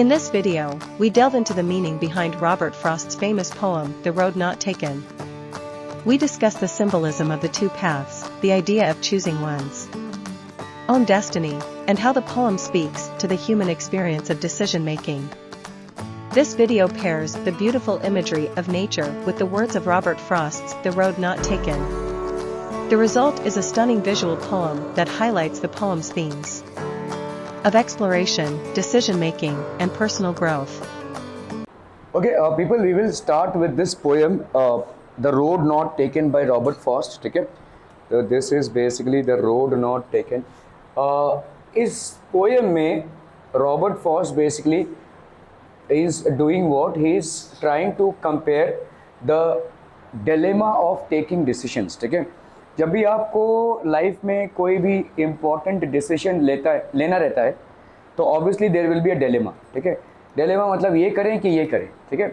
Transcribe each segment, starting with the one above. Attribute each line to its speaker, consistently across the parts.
Speaker 1: In this video, we delve into the meaning behind Robert Frost's famous poem, The Road Not Taken. We discuss the symbolism of the two paths, the idea of choosing one's own destiny, and how the poem speaks to the human experience of decision-making. This video pairs the beautiful imagery of nature with the words of Robert Frost's The Road Not Taken. The result is a stunning visual poem that highlights the poem's themes of exploration, decision-making, and personal growth.
Speaker 2: Okay, people, we will start with this poem, The Road Not Taken by Robert Frost. Okay, so this is basically The Road Not Taken. इस poem में Robert Frost basically is doing what? He is trying to compare the dilemma of taking decisions. ठीक है, जब भी आपको life में कोई भी इम्पोर्टेंट डिसीजन लेना रहता है तो obviously there will be a dilemma. ठीक है, डिलेमा मतलब ये करें कि ये करें. ठीक है,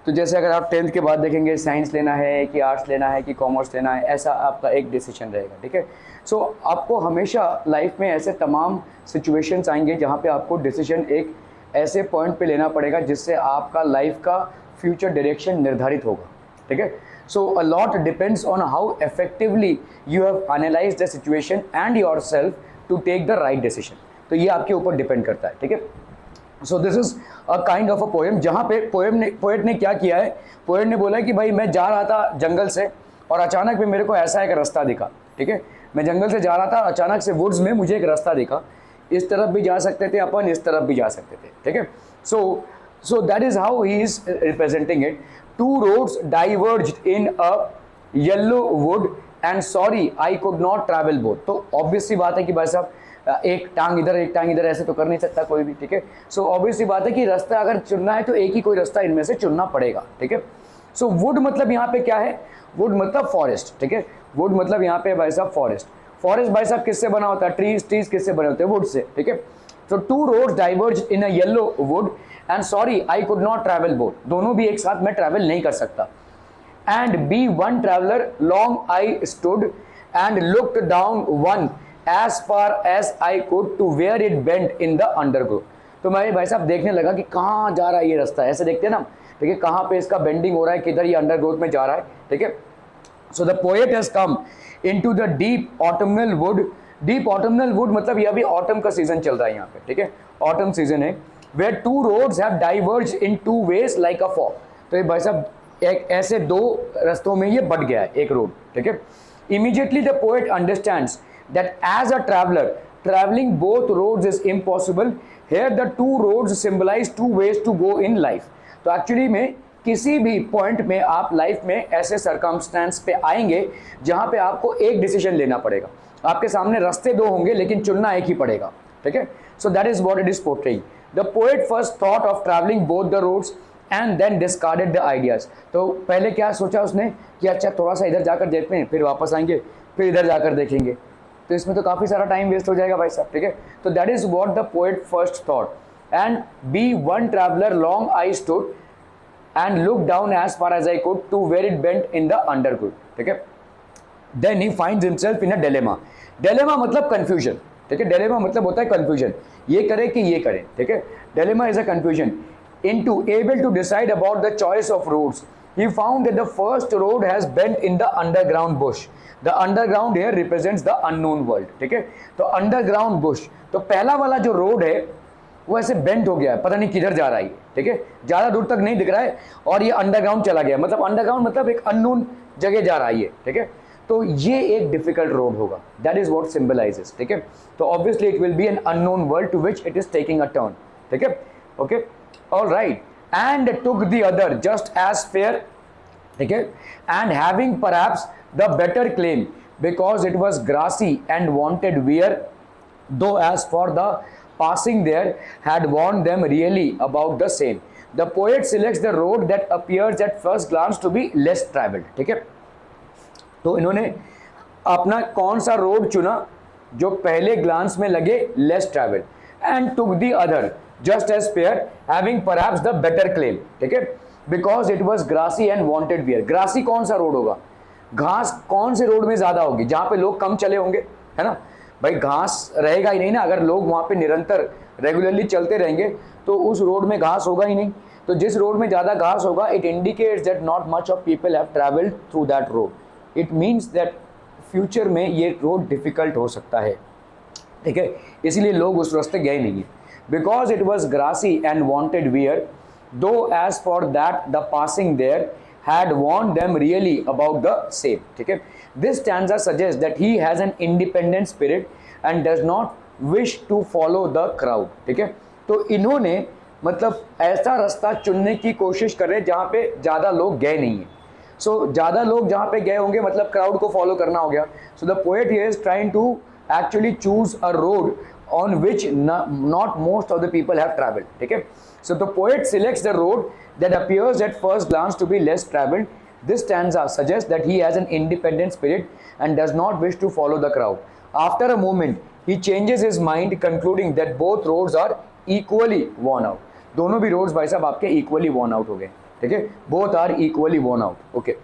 Speaker 2: तो जैसे अगर आप 10th के बाद देखेंगे साइंस लेना है कि आर्ट्स लेना है कि कॉमर्स लेना है, ऐसा आपका एक डिसीजन रहेगा. ठीक है, सो आपको हमेशा लाइफ में ऐसे तमाम सिचुएशंस आएंगे जहाँ पे आपको डिसीजन एक ऐसे पॉइंट पे लेना पड़ेगा जिससे आपका लाइफ का फ्यूचर डायरेक्शन निर्धारित होगा. ठीक है, so a lot depends on how effectively you have analyzed the situation and yourself to take the right decision. तो ये आपके ऊपर डिपेंड करता है. ठीक है, so this is a kind of a poem जहाँ पे पोएट ने क्या किया है, पोएट ने बोला कि भाई मैं जा रहा था जंगल से और अचानक में मेरे को ऐसा एक रास्ता दिखा. ठीक है, मैं जंगल से जा रहा था, अचानक से वुड्स में मुझे एक रास्ता दिखा, इस तरफ भी जा सकते थे अपन, इस तरफ भी जा सकते थे. ठीक है, so that is how he is representing it. Two roads diverged in a yellow wood and sorry I could not travel both. तो ऑब्वियस सी बात है कि भाई साहब एक टांग इधर एक टांग इधर ऐसे तो कर नहीं सकता कोई भी. ठीक है, सो ऑब्वियस सी बात है कि रास्ता अगर चुनना है तो एक ही कोई रास्ता इनमें से चुनना पड़ेगा. ठीक है, सो वुड मतलब यहाँ पे क्या है, वुड मतलब फॉरेस्ट. ठीक है, वुड मतलब यहाँ पे भाई साहब फॉरेस्ट. फॉरेस्ट भाई साहब किससे बना होता है, ट्रीज किससे बने होते हैं, वुड से. ठीक है, so two roads diverged in a yellow wood and sorry I could not travel both. दोनों भी एक साथ मैं ट्रैवल नहीं कर सकता. And be one traveler long I stood and looked down one as far as I could to where it bent in the undergrowth. तो मैं भाई साहब देखने लगा कि कहाँ जा रहा है ये रास्ता, ऐसे देखते हैं ना. ठीक है, कहाँ पे इसका बेंडिंग हो रहा है, किधर ये अंडरग्रोथ में जा रहा है. ठीक है, so the poet has come into the deep autumnal wood. Deep autumnal wood मतलब ये अभी ऑटम का सीजन चल रहा है यहाँ पे. ठीक है, ऑटम सीजन है. Where two roads have diverge in two ways like a fog. तो ये भाई साहब एक ऐसे दो रास्तों में ये बट गया है एक रोड. ठीक है, immediately the poet understands that as a traveller travelling both roads is impossible. Here the two roads symbolise two ways to go in life. तो एक्चुअली में किसी भी पॉइंट में आप लाइफ में ऐसे सर्कमस्टेंस पे आएंगे जहाँ पे आपको एक डिसीजन लेना पड़ेगा. आपके सामने रास्ते दो होंगे लेकिन चुनना एक ही पड़ेगा. ठीक है, so that is what it is portraying. The poet first thought of travelling both the roads and then discarded the ideas. तो पहले क्या सोचा उसने कि अच्छा थोड़ा सा इधर जाकर देखते हैं, फिर वापस आएंगे, फिर इधर जाकर देखेंगे, तो इसमें तो काफ़ी सारा टाइम वेस्ट हो जाएगा भाई साहब. ठीक है, तो that is what the poet first thought. And be one traveller long I stood and look down as far as I could to where it bent in the undergrowth. ठीक है, then he finds himself in a dilemma. dilemma मतलब confusion. ठीक है, dilemma मतलब होता है confusion, ये करे कि ये करे. ठीक है, dilemma is a confusion. Into able to decide about the choice of roads, he found that the first road has bent in the underground bush. The underground here represents the unknown world. ठीक है, तो underground bush, तो पहला वाला जो road है वो ऐसे बेंट हो गया है, पता नहीं किधर जा रहा है. ठीक है, ज़्यादा दूर तक नहीं दिख रहा है और ये अंडरग्राउंड चला गया. मतलब अंडरग्राउंड मतलब एक अननोन जगह जा रहा है ये. ठीक है, तो ये एक डिफिकल्ट रोड होगा. That is what symbolises. ठीक है, तो obviously it will be an unknown world to which it is taking a turn. ठीक है, okay, alright. And took the other just as fair. ठीक है, and having perhaps the better claim because it was grassy and wanted wear though as for the passing there had warned them really about the same. The poet selects the road that appears at first glance to be less traveled. ठीक है, तो इन्होंने अपना कौन सा road चुना जो पहले ग्लांस में लगे less travelled. And took the other just as fair having perhaps the better claim. ठीक है, because it was grassy and wanted wear. Grassy कौन सा रोड होगा, घास कौन से रोड में ज़्यादा होगी, जहाँ पे लोग कम चले होंगे, है ना. भाई घास रहेगा ही नहीं ना, अगर लोग वहाँ पे निरंतर रेगुलरली चलते रहेंगे तो उस रोड में घास होगा ही नहीं। तो जिस रोड में ज़्यादा घास होगा, it indicates that not much of people have travelled through that road, it means that future में ये रोड डिफिकल्ट हो सकता है, ठीक है, इसलिए लोग उस रास्ते गए नहीं है। Because it was grassy and wanted wear, though as for that the passing there had warned them really about the same, ठीक है। This stanza suggests that he has an independent spirit and does not wish to follow the crowd, ठीक है। तो इन्होंने मतलब ऐसा रास्ता चुनने की कोशिश कर रहे जहाँ पे ज़्यादा लोग गए नहीं हैं। सो ज़्यादा लोग जहाँ पे गए होंगे मतलब क्राउड को फॉलो करना हो गया। So the poet here is trying to actually choose a road on which not most of the people have traveled, ठीक है। So the poet selects the road that appears at first glance to be less traveled. This stanza suggests that he has an independent spirit and does not wish to follow the crowd. After a moment, he changes his mind, concluding that both roads are equally worn out. दोनों भी roads भाई साहब आपके equally worn out हो गए, ठीक है। Both are equally worn out, okay.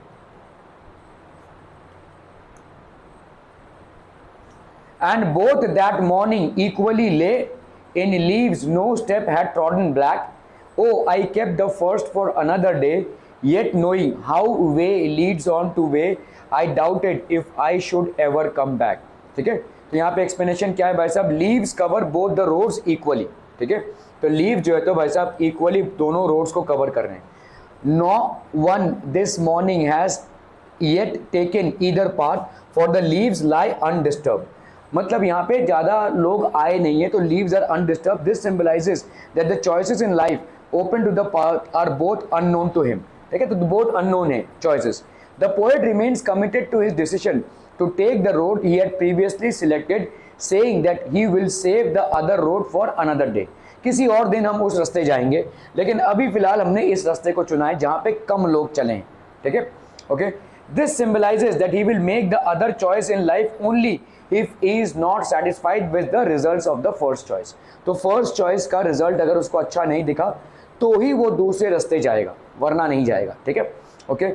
Speaker 2: And both that morning equally lay in leaves, no step had trodden black. Oh, I kept the first for another day, yet knowing how way leads on to way, I doubted if I should ever come back, ठीक है। तो यहाँ पे explanation क्या है भाई साहब, leaves cover both the roads equally, ठीक है। तो लीव जो है तो भाई साहब इक्वली दोनों रोड्स को कवर कर रहे हैं। No one this morning has yet taken either path for the leaves lie undisturb, मतलब यहाँ पे ज़्यादा लोग आए नहीं है तो leaves are undisturb. This symbolises that the choices in life open to the path are both unknown to him, ठीक है। तो बोथ अननोन है choices. The poet remains committed to his decision to take the road he had previously selected, saying that he will save the other road for another day, किसी और दिन हम उस रास्ते जाएंगे, लेकिन अभी फिलहाल हमने इस रास्ते को चुना है जहाँ पे कम लोग चलें, ठीक है, okay. This symbolises that he will make the other choice in life only if he is not satisfied with the results of the first choice, तो फर्स्ट चॉइस का रिजल्ट अगर उसको अच्छा नहीं दिखा तो ही वो दूसरे रास्ते जाएगा, वरना नहीं जाएगा, ठीक है, okay.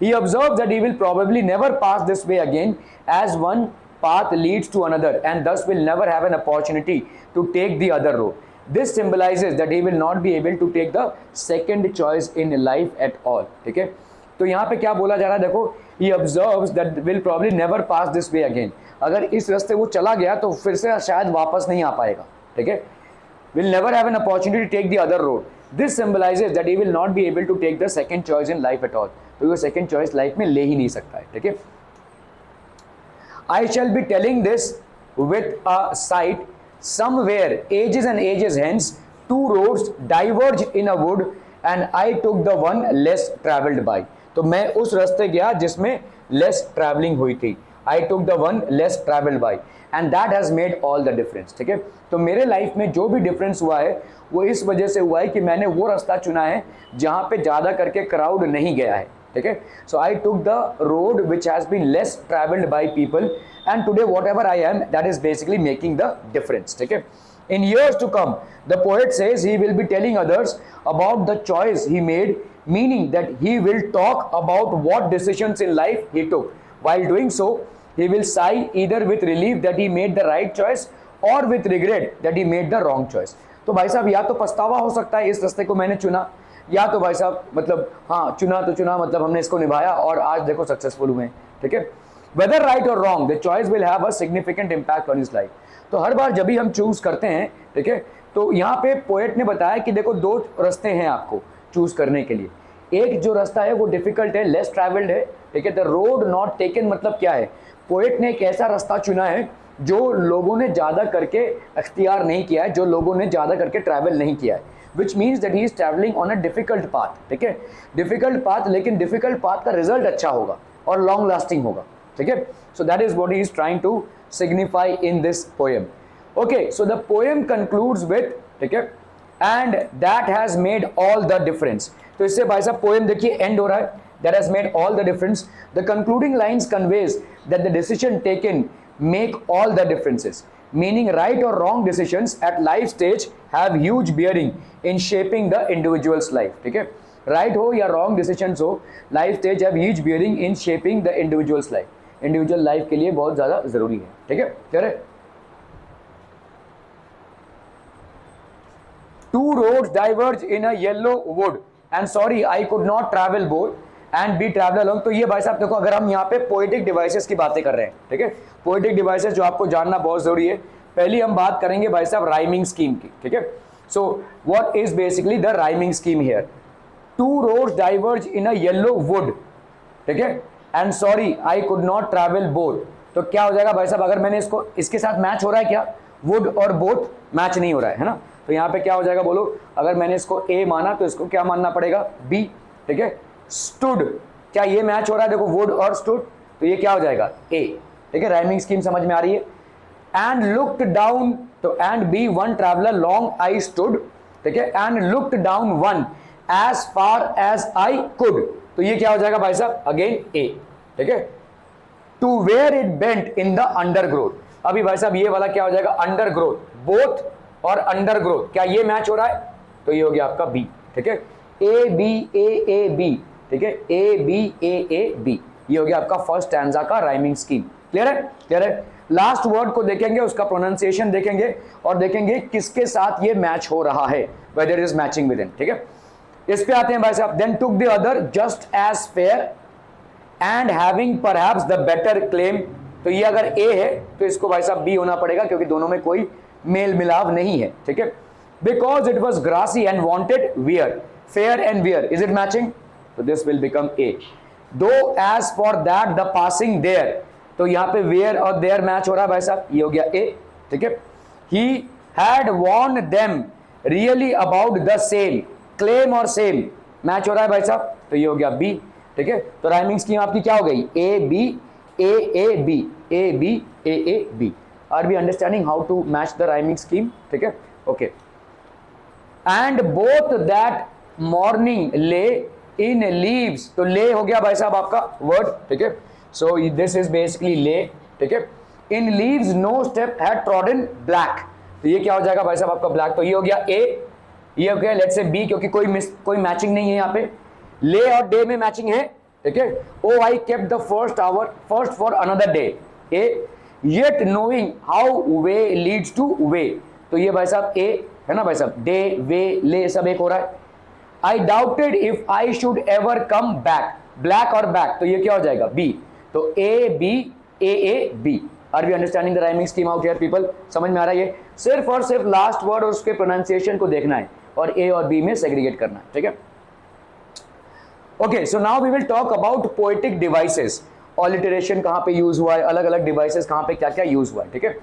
Speaker 2: he observes that he will probably never pass this way again, as one path leads to another and thus will never have an opportunity to take the other road. This symbolizes that he will not be able to take the second choice in life at all, ठीक है। तो यहाँ पे क्या बोला जा रहा है देखो, he observes that will probably never pass this way again, अगर इस रास्ते वो चला गया तो फिर से शायद वापस नहीं आ पाएगा, ठीक है। will never have an opportunity to take the other road. This symbolizes that he will not be able to take the second choice in life at all, तो वो सेकंड चॉइस लाइफ में ले ही नहीं सकता है, ठीक है। I shall be telling this with a sight, somewhere ages and ages hence two roads diverged in a wood and I took the one less traveled by, तो मैं उस रास्ते गया जिसमें लेस ट्रैवलिंग हुई थी, I took the one less travelled by and that has made all the difference, ठीक है। तो मेरे लाइफ में जो भी डिफरेंस हुआ है वो इस वजह से हुआ है कि मैंने वो रास्ता चुना है जहाँ पे ज़्यादा करके क्राउड नहीं गया है, ठीक है। So I took the road which has been less travelled by people and today whatever I am that is basically making the difference, ठीक है। In years to come, the poet says he will be telling others about the choice he made, meaning that he will talk about what decisions in life he took. While doing so, he will sigh either with relief that he made the right choice or with regret that he made the wrong choice. तो भाई साहब या तो पछतावा हो सकता है इस रास्ते को मैंने चुना, या तो भाई साहब मतलब हाँ चुना तो चुना, मतलब हमने इसको निभाया और आज देखो सक्सेसफुल हुए, ठीक है। Whether right or wrong, the choice will have a significant impact on his life. तो हर बार जब भी हम चूज करते हैं, ठीक है, तो यहाँ पे पोएट ने बताया कि देखो दो रास्ते हैं आपको चूज करने के लिए। एक जो रास्ता है वो डिफिकल्ट है, लेस ट्रैवल्ड है, ठीक है। द रोड नॉट टेकन मतलब क्या है, पोएट ने एक ऐसा रास्ता चुना है जो लोगों ने ज़्यादा करके अख्तियार नहीं किया है, जो लोगों ने ज़्यादा करके ट्रैवल नहीं किया है, which means that he is travelling on a difficult path, ठीक है। डिफिकल्ट पाथ, लेकिन डिफिकल्ट पाथ का रिजल्ट अच्छा होगा और लॉन्ग लास्टिंग होगा, ठीक है। So that is what he is trying to signify in this poem. Okay, so the poem concludes with, ठीक है, and that has made all the difference. तो इससे भाई साहब पोएम देखिए एंड हो रहा है, that has made all the difference. The concluding lines conveys that the decision taken make all the differences, meaning right or wrong decisions at life stage have huge bearing in shaping the individual's life, ठीक है। right हो या wrong decisions हो, life stage have huge bearing in shaping the individual's life, individual life के लिए बहुत ज़्यादा ज़रूरी है, ठीक है, क्लियर है। Two roads diverge in a yellow wood and sorry I could not travel both and be travel along. तो ये भाई साहब देखो, अगर हम यहाँ पे पोएटिक डिवाइसेस की बातें कर रहे हैं, ठीक है, पोएटिक डिवाइसेस जो आपको जानना बहुत जरूरी है। पहली हम बात करेंगे भाई साहब राइमिंग स्कीम की, ठीक है। So what is basically the rhyming scheme here? Two roads diverge in a yellow wood, ठीक है, and sorry I could not travel both. तो क्या हो जाएगा भाई साहब, अगर मैंने इसको इसके साथ मैच हो रहा है क्या? वुड और बोथ मैच नहीं हो रहा है ना। तो यहाँ पे क्या हो जाएगा बोलो, अगर मैंने इसको ए माना तो इसको क्या मानना पड़ेगा? बी, ठीक है। स्टूड, क्या ये मैच हो रहा है? देखो वुड और स्टूड, तो ये क्या हो जाएगा? ए, ठीक है। राइमिंग स्कीम समझ में आ रही है। एंड लुक्ड डाउन, तो and be one traveller long I stood, ठीक है, and looked down one as far as I could, तो ये क्या हो जाएगा भाई साहब? अगेन ए, ठीक है। To where it bent in the undergrowth, अभी भाई साहब ये वाला क्या हो जाएगा? अंडरग्रोथ, बोथ और अंडरग्रोथ, क्या ये मैच हो रहा है? तो ये हो गया आपका बी, ठीक है। ए बी ए बी, ठीक है, ए बी ए बी, ये हो गया आपका फर्स्ट स्टैंजा का राइमिंग स्कीम। क्लियर है? क्लियर है। लास्ट वर्ड को देखेंगे, उसका प्रोनाउंसिएशन देखेंगे और देखेंगे किसके साथ ये मैच हो रहा है, whether it is matching with in, ठीक है। इस पे आते हैं भाई साहब। Then took the other just as fair and having perhaps the better claim, तो ये अगर ए है तो इसको भाई साहब बी होना पड़ेगा, क्योंकि दोनों में कोई मेल मिलाव नहीं है, ठीक है। Because it was grassy and wanted wear, fair and wear, is it matching? तो this will become A. Though as for that the passing there, तो यहां पे वेयर और देयर मैच हो रहा है भाई साहब, ये हो गया ए, ठीक है। He had worn them really about the same, claim और सेम मैच हो रहा है भाई साहब, तो ये हो गया बी, ठीक है। तो राइमिंग स्कीम आपकी क्या हो गई? A B A B, A B A B. Are be understanding how to match the rhyming scheme, ठीक है, okay. And both that morning lay in leaves, तो ले हो गया भाई साहब आपका वर्ड, ठीक है। सो दिस इज बेसिकली ले, ठीक है। In leaves no step had trodden black, तो ये क्या हो जाएगा भाई साहब आपका ब्लैक, तो ये हो गया ए, ये हो गया लेट्स से बी, क्योंकि कोई मैचिंग नहीं है यहाँ पे। ले और डे में मैचिंग है, ठीक है। Oh I kept the first hour first for another day, ah. Yet knowing how way leads to way, तो ये भाई साहब ए है ना भाई साहब। डे वे ले सब एक हो रहा है। I doubted if I should ever come back, black और बैक, तो ये क्या हो जाएगा? बी। तो A B A B. Are we understanding the rhyming scheme out here people? समझ में आ रहा है? ये सिर्फ और सिर्फ लास्ट वर्ड और उसके प्रोनाउंसिएशन को देखना है और ए और बी में सेग्रीगेट करना है, ठीक है। Okay, so now we will talk about poetic devices. Alliteration कहां पे यूज हुआ है, अलग अलग डिवाइसेस कहां पे क्या क्या यूज हुआ है, ठीक है।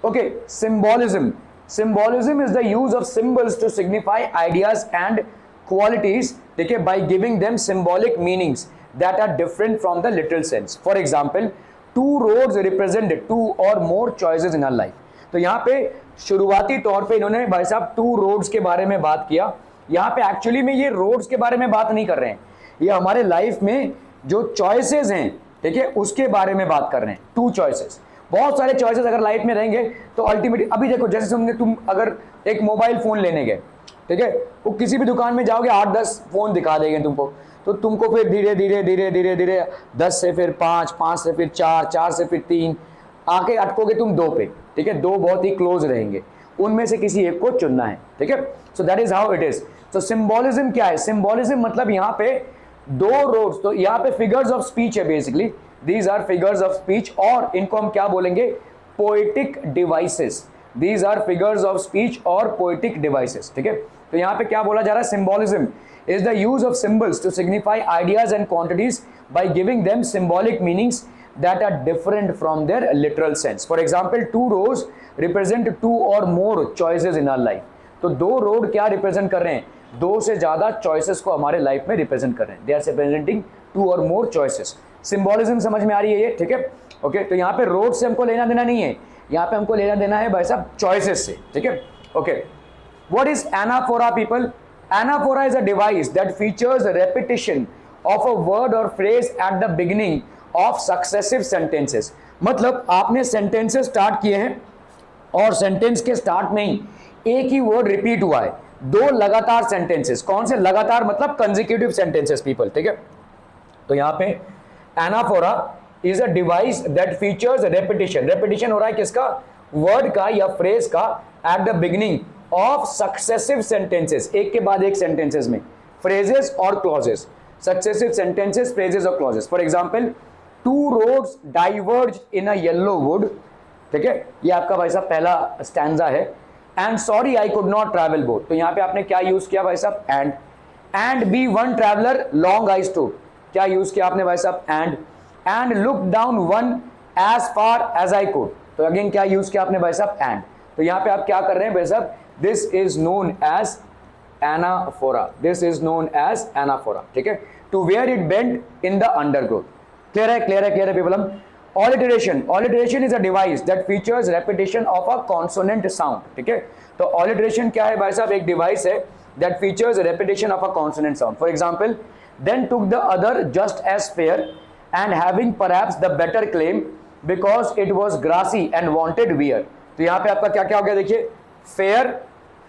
Speaker 2: Okay, symbolism. Symbolism is the use of symbols to signify ideas and qualities, ठीक है, by giving them symbolic meanings that are different from the literal sense. For example, two roads represent two or more choices in our life. तो यहाँ पे शुरुआती तौर पे इन्होंने भाई साहब टू रोड्स के बारे में बात किया। यहाँ पे एक्चुअली में ये रोड्स के बारे में बात नहीं कर रहे हैं, ये हमारे लाइफ में जो चॉइसेस हैं, ठीक है, उसके बारे में बात कर रहे हैं। टू चॉइसेस, बहुत सारे चॉइसेस अगर लाइफ में रहेंगे तो अल्टीमेटली, अभी देखो जैसे तुम अगर एक मोबाइल फोन लेने गए, ठीक है, वो किसी भी दुकान में जाओगे 8-10 फोन दिखा देंगे तुमको, तो तुमको फिर धीरे धीरे धीरे धीरे धीरे 10 से फिर 5, 5 से फिर 4, 4 से फिर 3 आके अटकोगे तुम 2 पे, ठीक है। 2 बहुत ही क्लोज रहेंगे, उनमें से किसी एक को चुनना है, ठीक है। So that is how it is. तो सिंबॉलिज्म क्या है? सिंबॉलिज्म मतलब यहाँ पे 2 रोड्स, तो यहाँ पे फिगर्स ऑफ स्पीच है basically, these are figures of speech, और इनको हम क्या बोलेंगे? Poetic devices. These are figures of speech और पोएटिक डिवाइसेस, ठीक है। तो यहाँ पे क्या बोला जा रहा है? Symbolism is the use of symbols to signify ideas and quantities by giving them symbolic meanings that are different from their literal sense. For example, 2 roads represent 2 or more choices in our life. तो 2 road क्या represent कर रहे हैं? 2 से ज्यादा choices को हमारे life में रिप्रेजेंट कर रहे हैं। They are representing 2 or more choices. Symbolism समझ में आ रही है ये, ठीक है। ओके, तो यहाँ पे रोड से हमको लेना देना नहीं है, यहाँ पे हमको लेना देना है भाई साहब चॉइसेस से, ठीक है। Okay, what is anaphora people? Anaphora is a device that features a repetition of a word or phrase at the beginning of successive sentences. मतलब आपने सेंटेंसेस स्टार्ट किए हैं और सेंटेंस के स्टार्ट में ही एक ही वर्ड रिपीट हुआ है, 2 लगातार सेंटेंसेस। कौन से लगातार? मतलब कंसेक्यूटिव सेंटेंसेस पीपल, ठीक है। तो यहां पे anaphora is a device that features repetition. Repetition हो रहा है किसका? वर्ड का या फ्रेज का at the beginning of successive sentences, एक के बाद एक सेंटेंसेस में, फ्रेजेस और क्लॉजेस, सक्सेसिव सेंटेंसेस, फ्रेजेस और clauses. For example, two roads diverge in a yellow wood, ठीक है, ये आपका भाई साहब पहला स्टैंजा है. And sorry I could not travel both, तो यहां पे आपने क्या यूज किया भाई साहब, and be one traveller long I stood, क्या यूज किया आपने भाई साहब, and look down one as far as I could, तो अगेन क्या यूज किया आपने भाई साहब, एंड. तो यहां पे आप क्या कर रहे हैं भाई साहब, this is known as anaphora, this is known as anaphora, ठीक है, to where it bent in the undergrowth. Clear है, क्लियर है, क्लियर है people. Alliteration is a device that features repetition of a consonant sound, ठीक है. तो ऑलिटरेशन क्या है भाई साहब, एक डिवाइस है that features repetition of a consonant sound. For example, then took the other just as fair and having perhaps the better claim because it was grassy and wanted wear. तो यहां पे आपका क्या क्या हो गया, देखिए, फेयर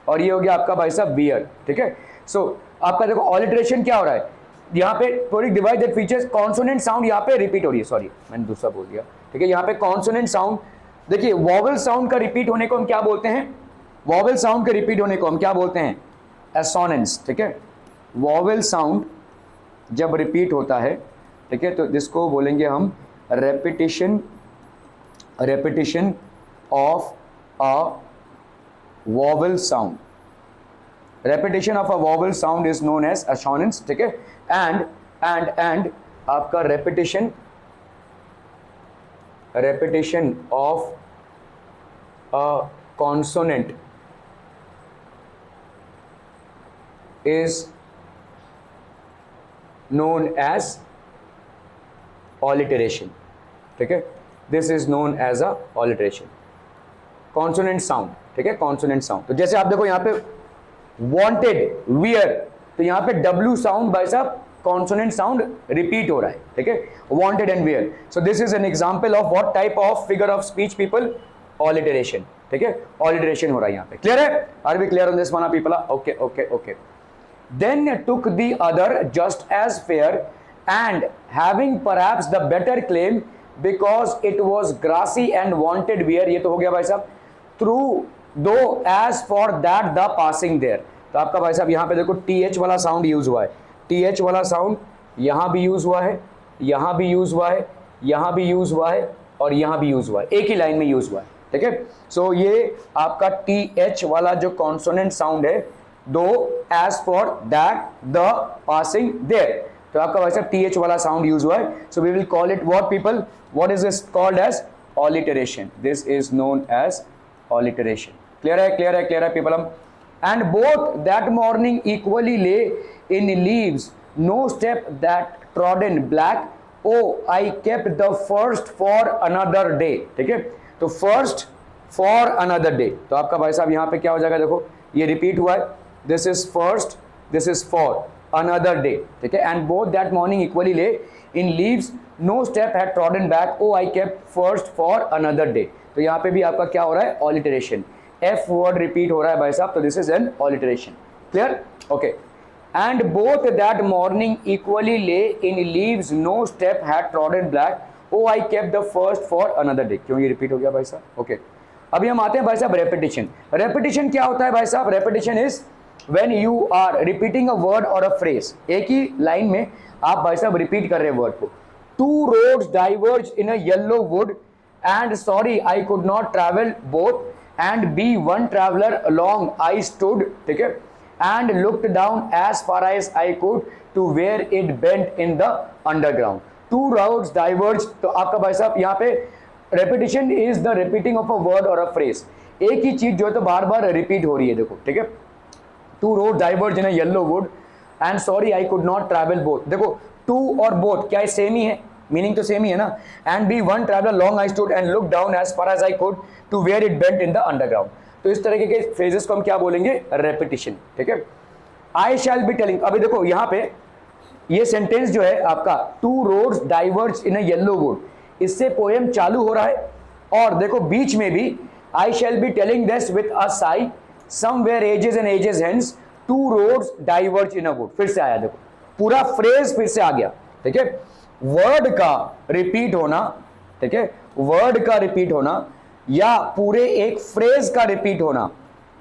Speaker 2: और ये हो गया आपका भाई साहब वियर, ठीक है. सो आपका देखो ऑलिटरेशन क्या हो रहा है, यहाँ पे थोड़ी device that features consonant sound यहाँ पे रिपीट हो रही है, सॉरी मैंने दूसरा बोल दिया, ठीक है. यहाँ पे कॉन्सोनेंट साउंड, देखिए वॉवल साउंड का रिपीट होने को हम क्या बोलते हैं, वॉवल साउंड के रिपीट होने को हम क्या बोलते हैं, एसोनेंस, ठीक है. वॉवल साउंड जब रिपीट होता है, ठीक है, तो जिसको बोलेंगे हम repetition, repetition of a vowel sound, repetition of a vowel sound is known as assonance, ठीक है. एंड आपका repetition of a consonant is known as alliteration, ठीक है. This is known as a alliteration, consonant sound, ठीक है, consonant sound. तो जैसे आप देखो यहाँ पे वांटेड वियर, तो यहां पे W साउंड भाई साहब कॉन्सोनेंट साउंड रिपीट हो रहा है, ठीक है, wanted and wear. So this is an example of what type of figure of speech people, alliteration, ठीक है, ऑलिटरेशन हो रहा है यहां पे. क्लियर है, are we clear on this one people? Okay okay okay. Then took the other just as fair and having perhaps the better claim because it was grassy and wanted wear, ये तो हो गया भाई साहब. Through though as for that the passing there, तो आपका भाई साहब यहाँ पे देखो TH वाला साउंड यूज हुआ है, TH वाला साउंड यहाँ भी यूज हुआ है, यहाँ भी यूज हुआ है, यहाँ भी यूज हुआ है और यहाँ भी यूज हुआ है, एक ही लाइन में यूज हुआ है, ठीक है. सो ये आपका TH वाला जो कॉन्सोनेंट साउंड है, though as for that the passing there, तो आपका भाई साहब TH वाला साउंड यूज हुआ है. So we will call it what people, what is this called as alliteration, this is known as alliteration. Clear है, clear है, क्लियर है people. And both that morning equally lay in leaves no step that trodden black, oh I kept the first for another day, ठीक है. तो first for another day, तो आपका भाई साहब यहाँ पे क्या हो जाएगा, देखो ये रिपीट हुआ है, this is first, this is for another day, ठीक है. And both that morning equally lay in leaves no step had trodden back, oh I kept first for another day. तो यहाँ पे भी आपका क्या हो रहा है, ऑलिटरेशन, F वर्ड रिपीट हो रहा है भाई साहब, तो this is an alliteration. Clear, okay. And both that morning equally lay in leaves no step had trodden black, oh I kept the first for another day. क्यों ये रिपीट हो गया भाई साहब, ओके. अभी हम आते हैं भाई साहब रेपिटेशन. रेपिटेशन क्या होता है भाई साहब, repetition is when you are repeating a word और अ फ्रेज, एक ही लाइन में आप भाई साहब रिपीट कर रहे हैं वर्ड को. Two roads diverge in a yellow wood and sorry I could not travel both and be one traveler along I stood, ठीक है, and looked down as far as I could to where it bent in the underground. Two roads diverged, तो आपका भाई साहब यहाँ पे repetition is the repeating of a word or a phrase, एक ही चीज जो है तो बार बार रिपीट हो रही है, देखो, ठीक है. Two roads diverged in a yellow wood and sorry I could not travel both, देखो two और both क्या सेम ही है, मीनिंग तो सेम ही है ना. And be one traveller long I stood and look down as far as I could to where it bent in the underground. तो इस तरह के फ्रेजेस को हम क्या बोलेंगे, रेपिटेशन, ठीक है. आई शैल बी टेलिंग, अभी देखो यहाँ पे ये सेंटेंस जो है आपका, two roads diverge in a yellow wood, इससे पोएम चालू हो रहा है और देखो बीच में भी I shall be telling this with a sigh somewhere ages and ages hence two roads diverge in a wood. फिर से आया, देखो पूरा फ्रेज फिर से आ गया, ठीक है. वर्ड का रिपीट होना, ठीक है, वर्ड का रिपीट होना या पूरे एक फ्रेज का रिपीट होना,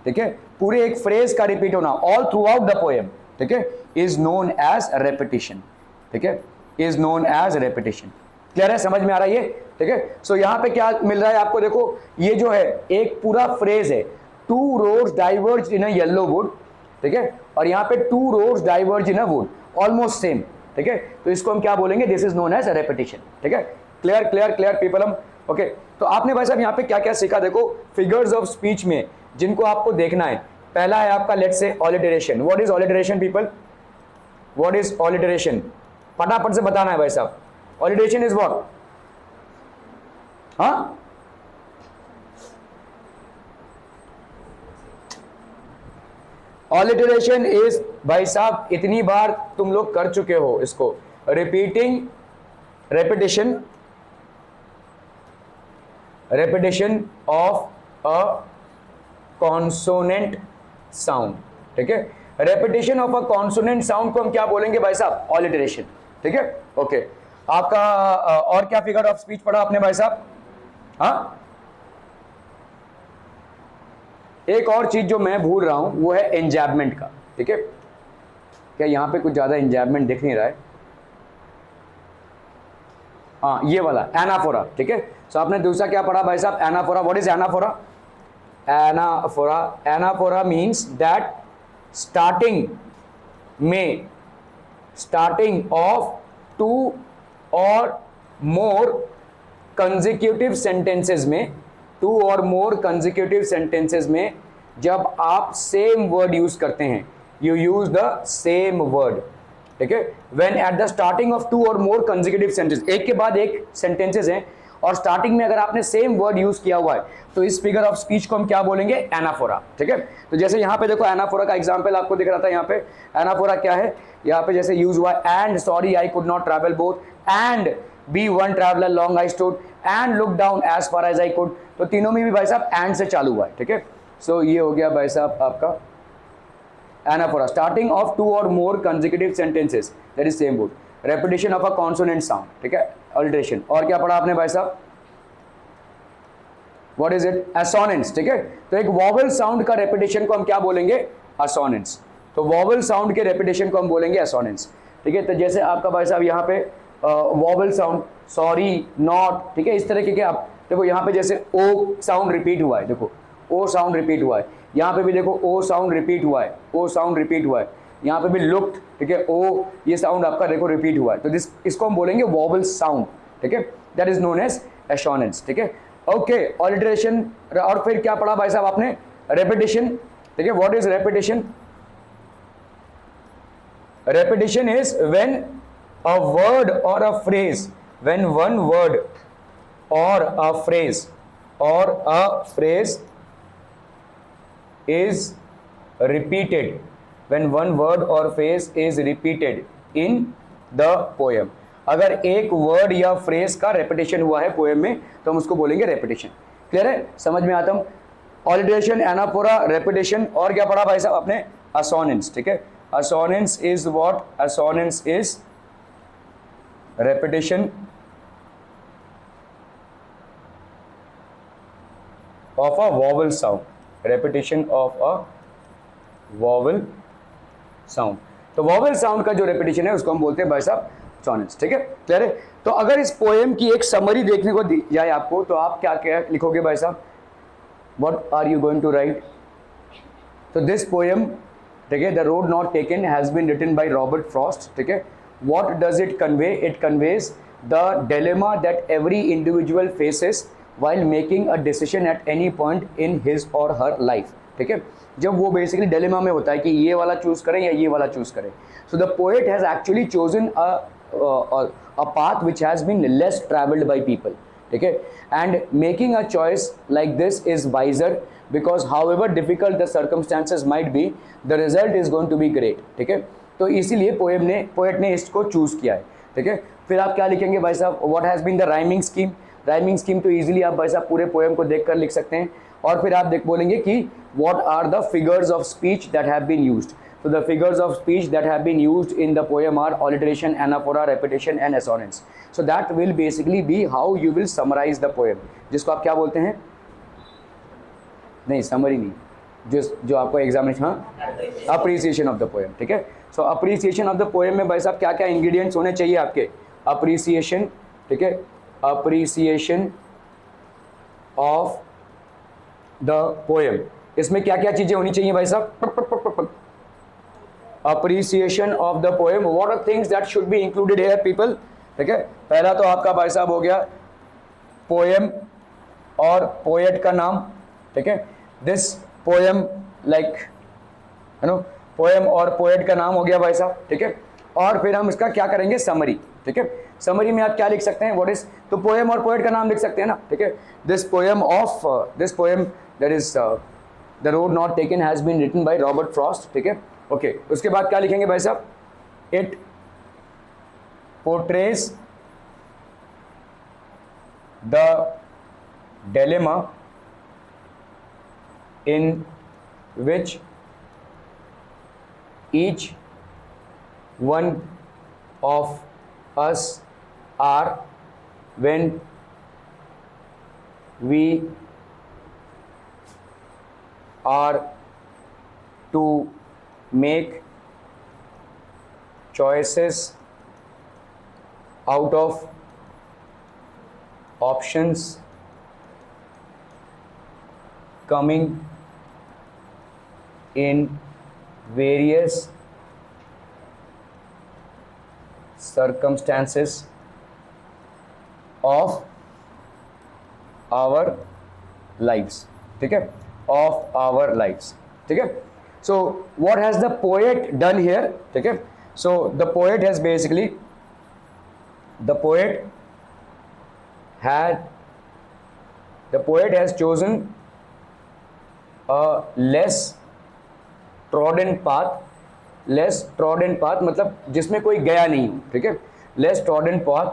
Speaker 2: ठीक है, पूरे एक फ्रेज का रिपीट होना all throughout the poem, ठीक है, इज नोन एज रेपिटेशन, ठीक है, is known as repetition. Clear है, समझ में आ रहा है ये, ठीक है। सो यहाँ पे क्या मिल रहा है आपको, देखो ये जो है एक पूरा फ्रेज है, 2 roads diverged in a yellow wood, ठीक है, और यहाँ पे 2 roads diverged in a wood, almost same, ठीक है, तो इसको हम क्या बोलेंगे, this is known as repetition, ठीक है। क्लियर क्लियर क्लियर पीपल हम ओके। तो आपने भाई साहब यहाँ पे क्या क्या सीखा, देखो फिगर्स ऑफ स्पीच में जिनको आपको देखना है, पहला है आपका let's say alliteration. What is alliteration people, what is alliteration, फटाफट से बताना है भाई साहब। ऑलिटरेशन इज व्हाट, हाँ ऑलिटरेशन इज भाई साहब, इतनी बार तुम लोग कर चुके हो इसको, repeating, repetition, repetition of a consonant sound, ठीक है, repetition of a consonant sound को हम क्या बोलेंगे भाई साहब, ऑलिटरेशन, ठीक है, ओके। आपका और क्या फिगर ऑफ स्पीच पढ़ा आपने भाई साहब, हाँ एक और चीज जो मैं भूल रहा हूं वो है एंजैबमेंट का, ठीक है, क्या यहां पे कुछ ज्यादा एंजैबमेंट दिख नहीं रहा है, हाँ ये वाला एनाफोरा, ठीक है। सो आपने दूसरा क्या पढ़ा भाई साहब, anaphora. What is anaphora, anaphora, anaphora means that starting में, स्टार्टिंग ऑफ 2 और मोर कंसेक्यूटिव सेंटेंसेस में, 2 और मोर कंसेक्यूटिव सेंटेंसेस में जब आप सेम वर्ड यूज करते हैं, you use the same word, ठीक है, when at the starting of 2 और मोर कंसेक्यूटिव सेंटेंस, एक के बाद एक सेंटेंसेस हैं और स्टार्टिंग में अगर आपने सेम वर्ड यूज किया हुआ है तो इस फिगर ऑफ स्पीच को हम क्या बोलेंगे, एनाफोरा, ठीक है। तो जैसे यहां पे देखो एनाफोरा का एग्जांपल आपको दिख रहा था, यहां पे एनाफोरा क्या है, यहां पे जैसे यूज हुआ and sorry I could not travel both, and be one traveller long I stood, and look down as far as I could, तो तीनों में भी भाई साहब एंड से चालू हुआ है, ठीक है। सो ये हो गया भाई साहब आपका एनाफोरा, स्टार्टिंग ऑफ 2 और more consecutive sentences that is same word, repetition of a consonant sound, ठीक है, ऑल्टरेशन। और क्या पढ़ा आपने भाई साहब, व्हाट इज इट, असोनेंस, ठीक है। तो एक वॉवल साउंड का रेपिटेशन को हम क्या बोलेंगे, असोनेंस, तो वॉवल साउंड के रेपिटेशन को हम बोलेंगे असोनेंस, ठीक है। तो जैसे आपका भाई साहब यहाँ पे वॉवल साउंड, सॉरी, नॉट, ठीक है, इस तरह के आप देखो यहाँ पे जैसे ओ साउंड रिपीट हुआ है, देखो ओ साउंड रिपीट हुआ है, यहाँ पे भी देखो ओ साउंड रिपीट हुआ है, ओ साउंड रिपीट हुआ है, यहाँ पे भी लुक्ड, ठीक है, ओ ये साउंड आपका देखो रिपीट हुआ है, तो इसको हम बोलेंगे वॉवल साउंड, ठीक है, that is known as assonance, ठीक है, ओके। ऑलिटरेशन, और फिर क्या पढ़ा भाई साहब आपने, रेपिटेशन, ठीक है। What is repetition, repetition is when a word or a phrase, when one word or a phrase is repeated, when one word or phrase is repeated in the poem, अगर एक वर्ड या phrase का repetition हुआ है poem में तो हम उसको बोलेंगे रेपिटेशन। क्लियर है, समझ में आता हूं, ऑलिटरेशन, एनाफोरा, रेपिटेशन, और क्या पढ़ा भाई साहब आपने, असोनेंस, ठीक है। Assonance is what, assonance is repetition of a vowel sound, repetition of a vowel sound, तो vowel sound का जो repetition है उसको हम बोलते हैं भाई साहब sonance, ठीक है, क्लियर है। तो अगर इस पोएम की एक समरी देखने को दी जाए आपको तो आप क्या क्या लिखोगे भाई साहब, what are you going to write, तो this poem, ठीक है, The Road Not Taken has been written by Robert Frost, ठीक है। What does it convey? It conveys the dilemma that every individual faces while making a decision at any point in his or her life, ठीक है, जब वो basically dilemma में होता है कि ये वाला चूज करें या ये वाला चूज करें। So the poet has actually chosen a path which has been less travelled by people, ठीक है, and making a choice like this is wiser because however difficult the circumstances might be, the result is going to be great, ठीक है। तो इसीलिए poet ने इसको choose किया है, ठीक है। फिर आप क्या लिखेंगे भाई साहब, what has been the rhyming scheme, rhyming scheme तो इजीली आप भाई साहब पूरे पोएम को देखकर लिख सकते हैं। और फिर आप बोलेंगे कि what are the figures of speech that have been used, तो the figures of speech that have been used in the poem are alliteration, anaphora, repetition and assonance. So that will basically be how you will summarise the poem, जिसको आप क्या बोलते हैं, नहीं summary नहीं, जो आपको एग्जामिनेशन, हाँ, अप्रिसिएशन ऑफ द पोएम, ठीक है। सो अप्रिसिएशन ऑफ द पोएम में भाई साहब क्या क्या इंग्रेडिएंट्स होने चाहिए आपके? अप्रिसिएशन, ठीक है, अप्रिसिएशन ऑफ द पोएम, इसमें क्या क्या चीजें होनी चाहिए भाई साहब? Appreciation of the poem, what are things that should be included here people, ठीक है। पहला तो आपका भाई साहब हो गया पोएम और पोएट का नाम, ठीक है। This poem like you know, poem और पोएट का नाम हो गया भाई साहब, ठीक है। और फिर हम इसका क्या करेंगे? समरी, ठीक है। समरी में आप क्या लिख सकते हैं? व्हाट इज, तो पोएम और पोएट का नाम लिख सकते हैं ना, ठीक है। This poem that is the road not taken has been written by Robert Frost, ठीक है, ओके। उसके बाद क्या लिखेंगे भाई साहब? It portrays the dilemma in which each one of us are when we are to make choices out of options coming in various circumstances of our lives, ठीक है, of our lives, ठीक है। So what has the poet done here, ठीक है? So the poet has basically, the poet has chosen a less trodden path मतलब जिसमें कोई गया नहीं हो, ठीक है, less trodden path.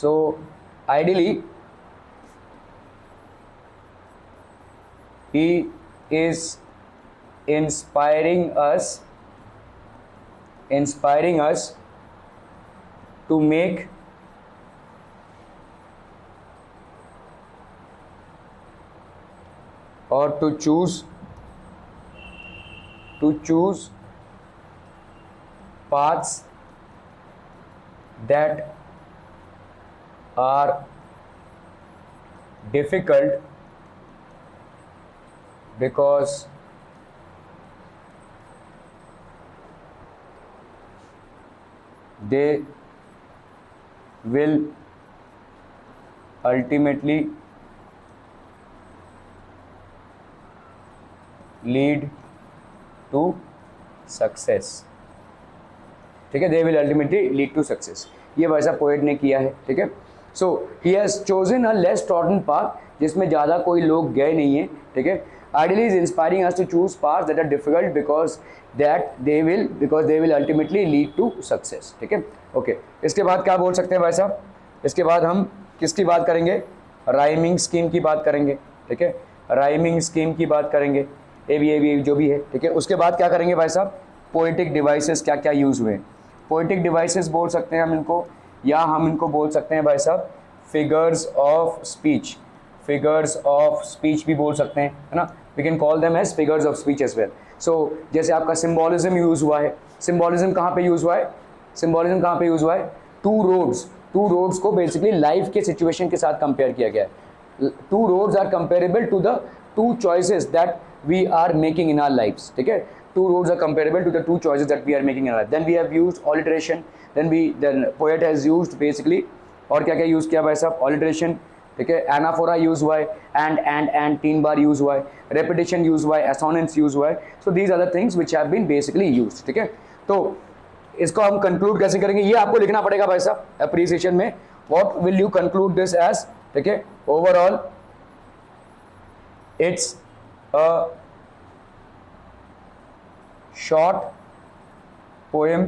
Speaker 2: So ideally he is inspiring us to make or to choose paths that are difficult because they will ultimately lead to success, ठीक है, they will ultimately lead to success, ये वैसा poet ने किया है, ठीक है। सो he has chosen a less trodden path, जिसमें ज़्यादा कोई लोग गए नहीं हैं, ठीक है। Ideally is inspiring us to choose paths that are difficult because they will ultimately lead to success, ठीक है, ओके। इसके बाद क्या बोल सकते हैं भाई साहब? इसके बाद हम किसकी बात करेंगे? राइमिंग स्कीम की बात करेंगे, ठीक है, राइमिंग स्कीम की बात करेंगे, ए बी जो भी है, ठीक है। उसके बाद क्या करेंगे भाई साहब? पोएटिक डिवाइसेस क्या क्या यूज़ हुए? पोएटिक डिवाइसेस बोल सकते हैं हम इनको, या हम इनको बोल सकते हैं भाई साहब फिगर्स ऑफ स्पीच भी बोल सकते हैं, है ना। We can call them as figures of speech as well. So जैसे आपका सिम्बॉलिज्म यूज़ हुआ है, सिम्बॉलिज्म कहाँ पे यूज़ हुआ है? टू रोड्स को बेसिकली लाइफ के सिचुएशन के साथ कंपेयर किया गया है। Two roads are comparable to the two choices that we are making in our lives, ठीक है। Two roads are comparable to the two choices that we are making in our life. Then we have used alliteration, then poet has used basically, और क्या क्या use किया भाई साहब? alliteration, ठीक है, एनाफोरा यूज़ हुआ है, and 3 बार यूज़ हुआ है, repetition यूज़ हुआ है, assonance यूज़ हुआ है। So these are the things which have been basically used, ठीक है। तो इसको हम कंक्लूड कैसे करेंगे? ये आपको लिखना पड़ेगा भाई साहब अप्रिसिएशन में, what will you conclude this as, ठीक है। overall it's a short poem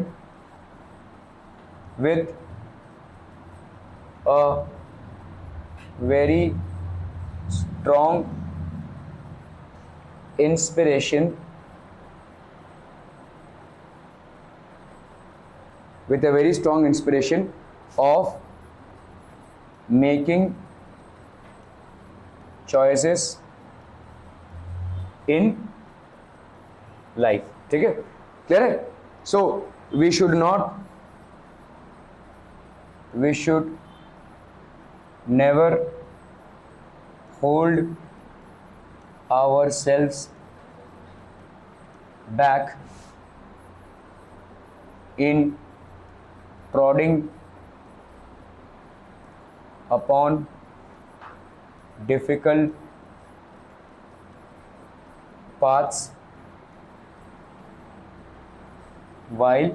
Speaker 2: with a very strong inspiration, of making choices in life, ठीक है, क्लियर है? So we should never hold ourselves back in prodding upon difficult paths while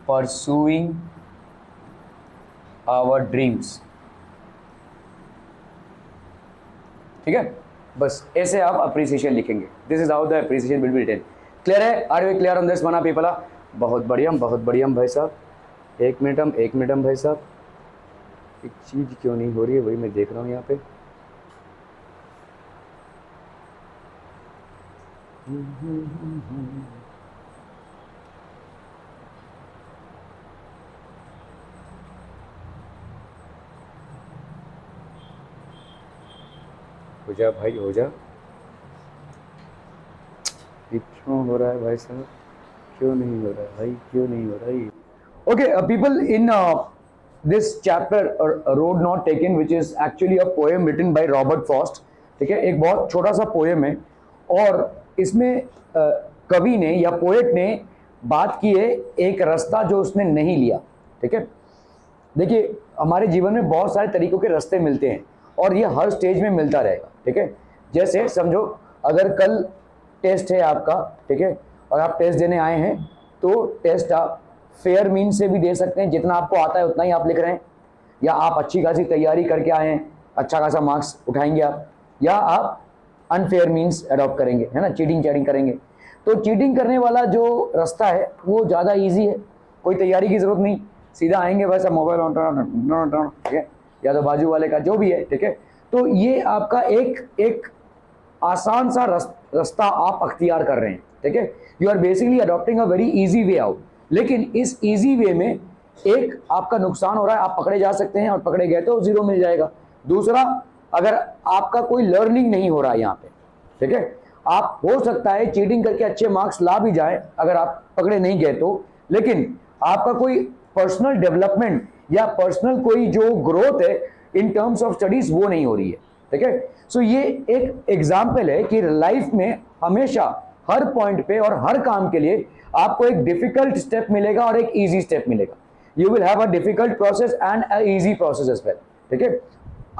Speaker 2: pursuing our dreams. ठीक है, बस ऐसे आप appreciation लिखेंगे. This is how the appreciation will be written. Clear है? Are we clear on this one people? बहुत बढ़िया भाई साहब. एक मिनट भाई साहब, एक चीज़ क्यों नहीं हो रही है वही मैं देख रहा हूँ यहाँ पे. हो जा भाई, हो जा. क्यों हो रहा है भाई साहब? क्यों नहीं हो रहा है भाई? क्यों नहीं हो रहा है? Okay people, in this chapter road not taken which is actually a poem written by Robert Frost. ठीक है, एक बहुत छोटा सा पोएम है और इसमें कवि ने या पोएट ने बात की है एक रास्ता जो उसने नहीं लिया. ठीक है, देखिए हमारे जीवन में बहुत सारे तरीकों के रास्ते मिलते हैं और ये हर स्टेज में मिलता रहेगा. ठीक है, जैसे समझो अगर कल टेस्ट है आपका, ठीक है, और आप टेस्ट देने आए हैं तो टेस्ट आप फेयर मीन से भी दे सकते हैं, जितना आपको आता है उतना ही आप लिख रहे हैं, या आप अच्छी खासी तैयारी करके आए हैं, अच्छा खासा मार्क्स उठाएंगे आप, या आप अनफेयर मीन्स अडॉप्ट करेंगे, है ना, चीटिंग करेंगे. तो चीटिंग करने वाला जो रास्ता है वो ज़्यादा ईजी है, कोई तैयारी की ज़रूरत नहीं, सीधा आएंगे वैसा मोबाइल ऑन, ठीक है, या तो बाजू वाले का जो भी है. ठीक है, तो ये आपका एक आसान सा रास्ता आप अख्तियार कर रहे हैं. ठीक है, you are basically adopting a very easy way out. लेकिन इस इजी वे में एक आपका नुकसान हो रहा है, आप पकड़े जा सकते हैं और पकड़े गए तो 0 मिल जाएगा. दूसरा, अगर आपका कोई लर्निंग नहीं हो रहा है यहाँ पे, ठीक है, आप हो सकता है चीटिंग करके अच्छे मार्क्स ला भी जाए अगर आप पकड़े नहीं गए तो, लेकिन आपका कोई पर्सनल डेवलपमेंट या पर्सनल कोई जो ग्रोथ है इन टर्म्स ऑफ स्टडीज वो नहीं हो रही है. ठीक है, सो ये एक एग्जाम्पल है कि लाइफ में हमेशा हर पॉइंट पे और हर काम के लिए आपको एक डिफिकल्ट स्टेप मिलेगा और एक इजी स्टेप मिलेगा. You will have a difficult process and a easy process as well. ठीक है,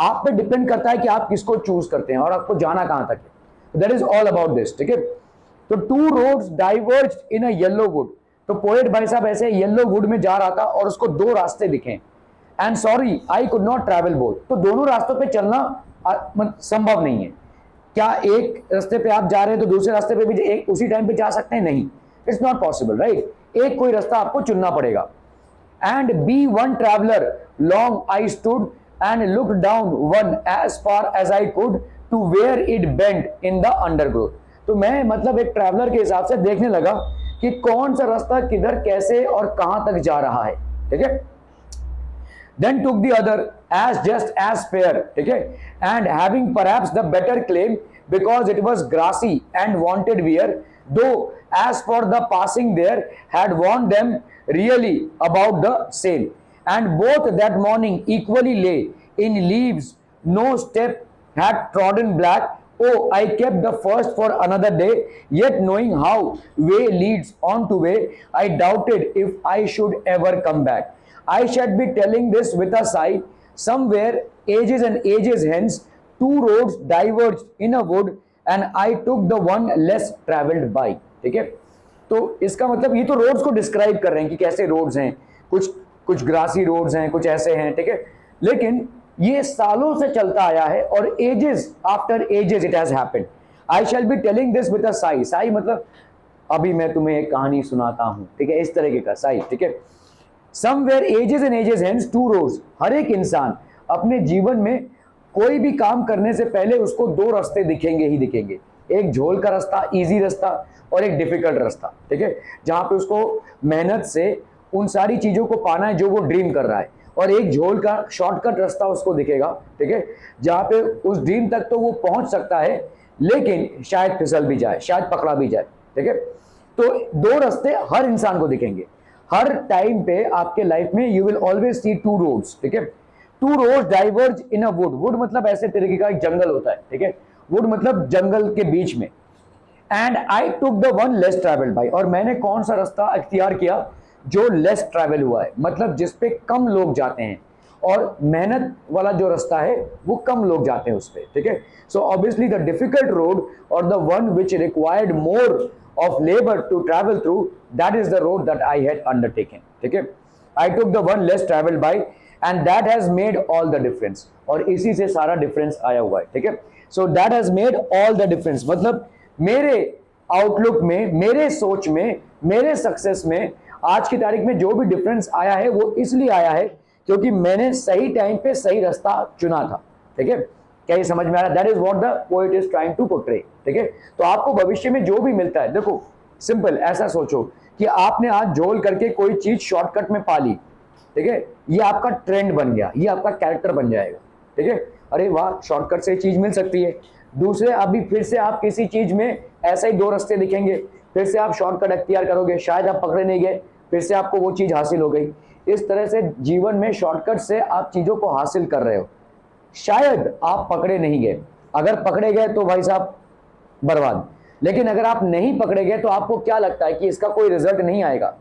Speaker 2: आप पे डिपेंड करता है कि आप किसको चूज करते हैं और आपको जाना कहां तक है. That is all about this. ठीक है, तो 2 roads डाइवर्ज्ड in a yellow would. तो पोएट भाई साहब ऐसे येलो वुड में जा रहा था और उसको 2 रास्ते दिखे, and sorry I could not travel both. तो दोनों रास्तों पे चलना संभव नहीं है. क्या एक रास्ते पे आप जा रहे हैं तो दूसरे रास्ते पे भी एक उसी टाइम पे जा सकते हैं? नहीं, इट्स नॉट पॉसिबल, राइट. एक कोई रास्ता आपको चुनना पड़ेगा. And be one traveller long I stood and look down one as far as I could to where it bend in the undergrowth. तो मैं मतलब एक ट्रैवलर के हिसाब से देखने लगा कि कौन सा रास्ता किधर कैसे और कहां तक जा रहा है. ठीक है, then took the other as just as fair, okay, and having perhaps the better claim because it was grassy and wanted wear, though as for the passing there had warned them really about the same, and both that morning equally lay in leaves, no step had trodden black. Oh, I kept the first for another day, yet knowing how way leads on to way, I doubted if I should ever come back. I should be telling this with a sigh. Somewhere ages and ages hence, 2 roads diverged in a wood, and I took the one less travelled by. ठीक है, तो इसका मतलब ये तो roads को describe कर रहे हैं कि कैसे रोड्स हैं, कुछ ग्रासी रोड्स हैं, कुछ ऐसे हैं. ठीक है, लेकिन ये सालों से चलता आया है और ages after ages it has happened. I shall be telling this with a sigh. Sigh मतलब अभी मैं तुम्हें एक कहानी सुनाता हूं. ठीक है, इस तरीके का साई. ठीक है, somewhere ages and ages hence 2 roads. हर एक इंसान अपने जीवन में कोई भी काम करने से पहले उसको 2 रास्ते दिखेंगे ही दिखेंगे. एक झोल का रास्ता, इजी रास्ता, और एक डिफिकल्ट रास्ता. ठीक है, जहां पे उसको मेहनत से उन सारी चीजों को पाना है जो वो ड्रीम कर रहा है, और एक झोल का शॉर्टकट रास्ता उसको दिखेगा. ठीक है, जहां पे उस ड्रीम तक तो वो पहुंच सकता है लेकिन शायद फिसल भी जाए, शायद पकड़ा भी जाए, ठीक है। तो दो रास्ते हर इंसान को दिखेंगे, हर टाइम पे आपके लाइफ में you will always see two roads, ठीक है। Two roads diverge in a wood, wood मतलब ऐसे तरीके का एक जंगल होता है, ठीक है, वुड मतलब जंगल के बीच में। And I took the one less travelled bye, और मैंने कौन सा रास्ता इख्तियार किया जो लेस ट्रैवल हुआ है, मतलब जिसपे कम लोग जाते हैं, और मेहनत वाला जो रास्ता है वो कम लोग जाते हैं उस पे, ठीक है। So obviously the difficult road और the one which required more of labour to travel through, that is the road that I had undertaken, ठीक है। I took the one less travelled by and that has made all the difference, और इसी से सारा difference आया हुआ है, ठीक है। So that has made all the difference, मतलब मेरे आउटलुक में, मेरे सोच में, मेरे सक्सेस में आज की तारीख में जो भी डिफरेंस आया है वो इसलिए आया है क्योंकि मैंने सही टाइम पे सही रास्ता चुना था, ठीक है। क्या ये समझ में आ रहा है? That is what the poet is trying to portray, ठीक है। तो आपको भविष्य में जो भी मिलता है, देखो सिंपल ऐसा सोचो कि आपने आज झोल करके कोई चीज शॉर्टकट में पा ली, ठीक है, ये आपका ट्रेंड बन गया, ये आपका कैरेक्टर बन जाएगा, ठीक है। अरे वाह, शॉर्टकट से चीज मिल सकती है। दूसरे अभी फिर से आप किसी चीज में ऐसे ही दो रास्ते दिखेंगे, फिर से आप शॉर्टकट अख्तियार करोगे, शायद आप पकड़े नहीं गए, फिर से आपको वो चीज हासिल हो गई। इस तरह से जीवन में शॉर्टकट से आप चीजों को हासिल कर रहे हो, शायद आप पकड़े नहीं गए, अगर पकड़े गए तो भाई साहब बर्बाद, लेकिन अगर आप नहीं पकड़े गए तो आपको क्या लगता है कि इसका कोई रिजल्ट नहीं आएगा।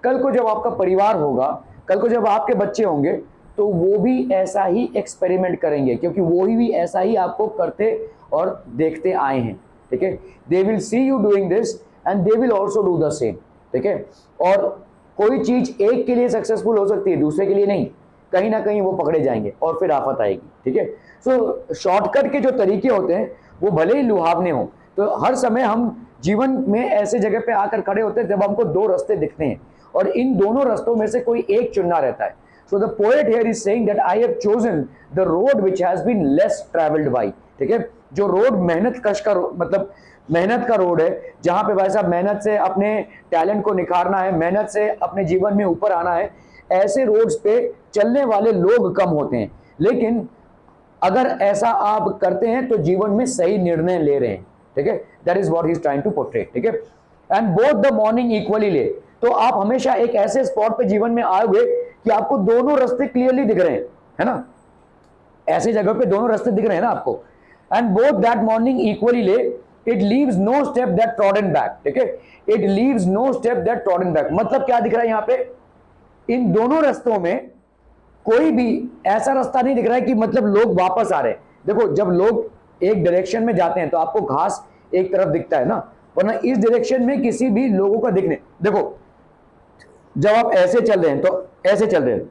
Speaker 2: कल को जब आपका परिवार होगा, कल को जब आपके बच्चे होंगे, तो वो भी ऐसा ही एक्सपेरिमेंट करेंगे, क्योंकि वो भी ऐसा ही आपको करते और देखते आए हैं, ठीक है। They will see you doing this and they will also do the same, ठीक है। और कोई चीज एक के लिए सक्सेसफुल हो सकती है, दूसरे के लिए नहीं, कहीं ना कहीं वो पकड़े जाएंगे और फिर आफत आएगी, ठीक है। सो शॉर्टकट के जो तरीके होते हैं वो भले ही लुभावने हो, तो हर समय हम जीवन में ऐसे जगह पे आकर खड़े होते हैं जब हमको दो रास्ते दिखते हैं और इन दोनों रास्तों में से कोई एक चुनना रहता है। So the poet here is saying that I have chosen the road which has been less travelled by, ठीक है। जो रोड मेहनत कश का मतलब मेहनत का रोड है, जहां पे भाई साहब मेहनत से अपने टैलेंट को निखारना है, मेहनत से अपने जीवन में ऊपर आना है, ऐसे रोड्स पे चलने वाले लोग कम होते हैं, लेकिन अगर ऐसा आप करते हैं तो जीवन में सही निर्णय ले रहे हैं, ठीक है। That is what he is trying to portray, ठीक है। And both the morning equally lay, तो आप हमेशा एक ऐसे स्पॉट पे जीवन में आओगे कि आपको दोनों रास्ते क्लियरली दिख रहे हैं, है ना, ऐसे जगह पे दोनों रास्ते दिख रहे हैं ना आपको। And both that morning equally lay, it leaves no step that trodden back, ठीक है। It leaves no step that trodden back, मतलब क्या दिख रहा है यहाँ पे, इन दोनों रास्तों में कोई भी ऐसा रास्ता नहीं दिख रहा है कि मतलब लोग वापस आ रहे हैं। देखो जब लोग एक डायरेक्शन में जाते हैं तो आपको घास एक तरफ दिखता है ना, वरना इस डायरेक्शन में किसी भी लोगों का दिखने, देखो जब आप ऐसे चल रहे हैं तो ऐसे चल रहे हैं,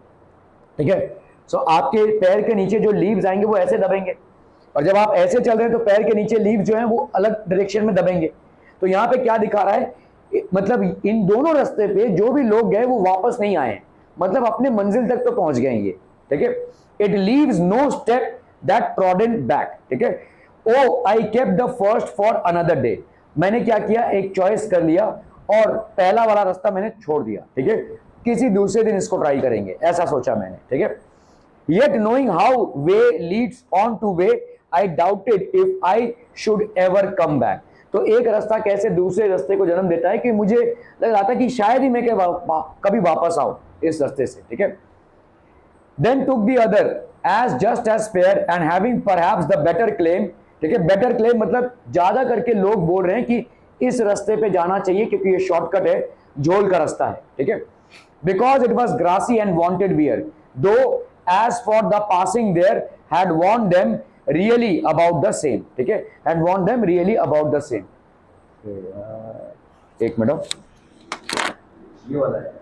Speaker 2: ठीक है। सो आपके पैर के नीचे जो लीव्स आएंगे वो ऐसे दबेंगे, और जब आप ऐसे चल रहे हैं तो पैर के नीचे लीव जो है वो अलग डायरेक्शन में दबेंगे। तो यहाँ पे क्या दिखा रहा है, मतलब इन दोनों रास्ते पे जो भी लोग गए वो वापस नहीं आए, मतलब अपने मंजिल तक तो पहुंच गए ये, ठीक है। It leaves no step that trodden back, ठीक है। Oh I kept the first for another day, मैंने क्या किया, एक चॉइस कर लिया और पहला वाला रास्ता मैंने छोड़ दिया, ठीक है, किसी दूसरे दिन इसको ट्राई करेंगे, ऐसा सोचा मैंने, ठीक है। Yet knowing how way leads on to way, I doubted if I should ever come back. तो एक रास्ता कैसे दूसरे रास्ते को जन्म देता है कि मुझे लग रहा था कि शायद ही मैं कभी वापस आऊं इस रास्ते से, ठीक है। Then took the other as just as fair and having perhaps the better claim, ठीक है। better claim मतलब ज्यादा करके लोग बोल रहे हैं कि इस रास्ते पे जाना चाहिए क्योंकि ये शॉर्टकट है, झोल का रास्ता है, ठीक है। Because it was grassy and wanted wear, though as for the passing there had warned them really about the same, ठीक है, had warned them really about the same। एक मिनट, ये वाला है।